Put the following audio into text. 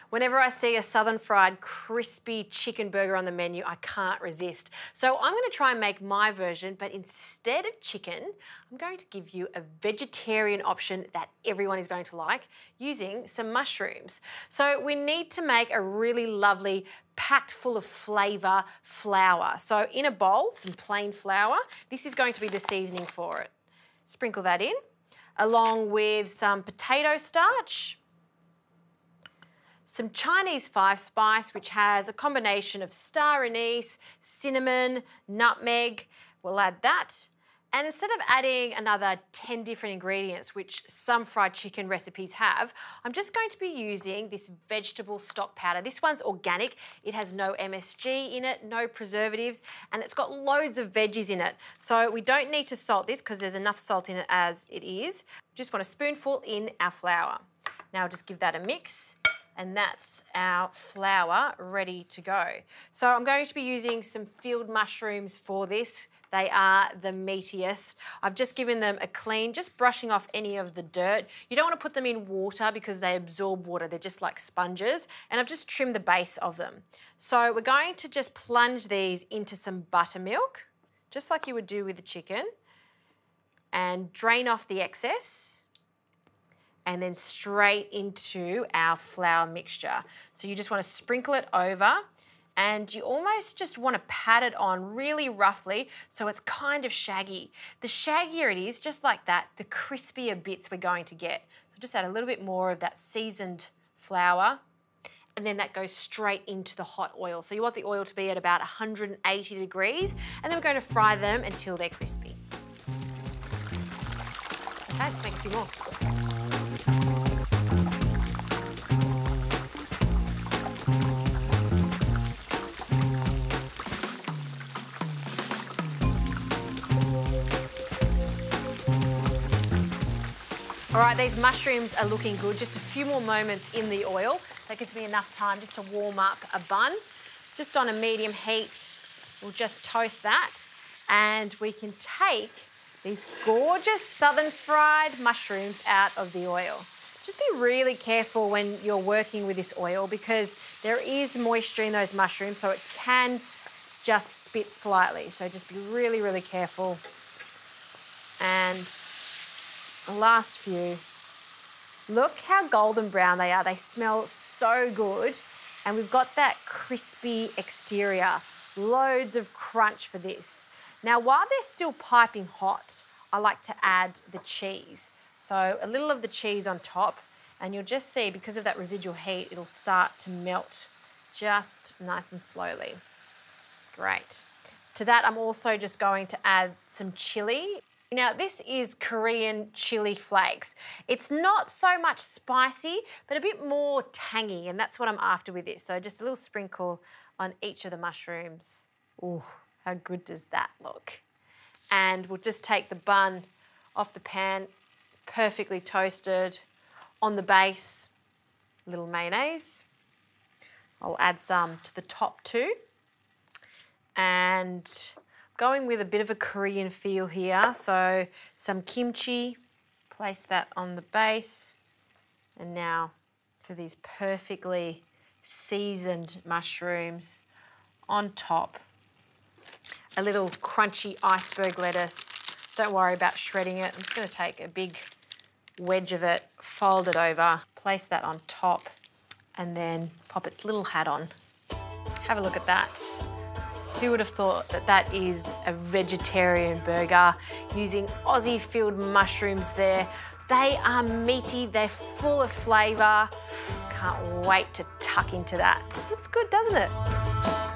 Whenever I see a southern fried crispy chicken burger on the menu, I can't resist. So I'm going to try and make my version, but instead of chicken, I'm going to give you a vegetarian option that everyone is going to like using some mushrooms. So we need to make a really lovely, packed full of flavour flour. So in a bowl, some plain flour. This is going to be the seasoning for it. Sprinkle that in, along with some potato starch, some Chinese 5-spice, which has a combination of star anise, cinnamon, nutmeg. We'll add that. And instead of adding another 10 different ingredients, which some fried chicken recipes have, I'm just going to be using this vegetable stock powder. This one's organic. It has no MSG in it, no preservatives, and it's got loads of veggies in it. So we don't need to salt this because there's enough salt in it as it is. Just want a spoonful in our flour. Now just give that a mix. And that's our flour ready to go. So I'm going to be using some field mushrooms for this. They are the meatiest. I've just given them a clean, just brushing off any of the dirt. You don't want to put them in water because they absorb water. They're just like sponges. And I've just trimmed the base of them. So we're going to just plunge these into some buttermilk, just like you would do with the chicken, and drain off the excess. And then straight into our flour mixture. So you just want to sprinkle it over and you almost just want to pat it on really roughly so it's kind of shaggy. The shaggier it is, just like that, the crispier bits we're going to get. So just add a little bit more of that seasoned flour and then that goes straight into the hot oil. So you want the oil to be at about 180 degrees and then we're going to fry them until they're crispy. Okay, let's make a few more. All right, these mushrooms are looking good. Just a few more moments in the oil. That gives me enough time just to warm up a bun. Just on a medium heat, we'll just toast that. And we can take these gorgeous southern fried mushrooms out of the oil. Just be really careful when you're working with this oil because there is moisture in those mushrooms, so it can just spit slightly. So just be really, really careful. And the last few. Look how golden brown they are. They smell so good. And we've got that crispy exterior. Loads of crunch for this. Now, while they're still piping hot, I like to add the cheese. So a little of the cheese on top, and you'll just see, because of that residual heat, it'll start to melt just nice and slowly. Great. To that, I'm also just going to add some chili. Now, this is Korean chili flakes. It's not so much spicy, but a bit more tangy, and that's what I'm after with this. So just a little sprinkle on each of the mushrooms. Ooh, how good does that look? And we'll just take the bun off the pan, perfectly toasted. On the base, a little mayonnaise. I'll add some to the top too. And going with a bit of a Korean feel here, so some kimchi, place that on the base, and now to these perfectly seasoned mushrooms on top. A little crunchy iceberg lettuce. Don't worry about shredding it. I'm just going to take a big wedge of it, fold it over, place that on top, and then pop its little hat on. Have a look at that. Who would have thought that that is a vegetarian burger using Aussie field mushrooms there. They are meaty, they're full of flavour. Can't wait to tuck into that. Looks good, doesn't it?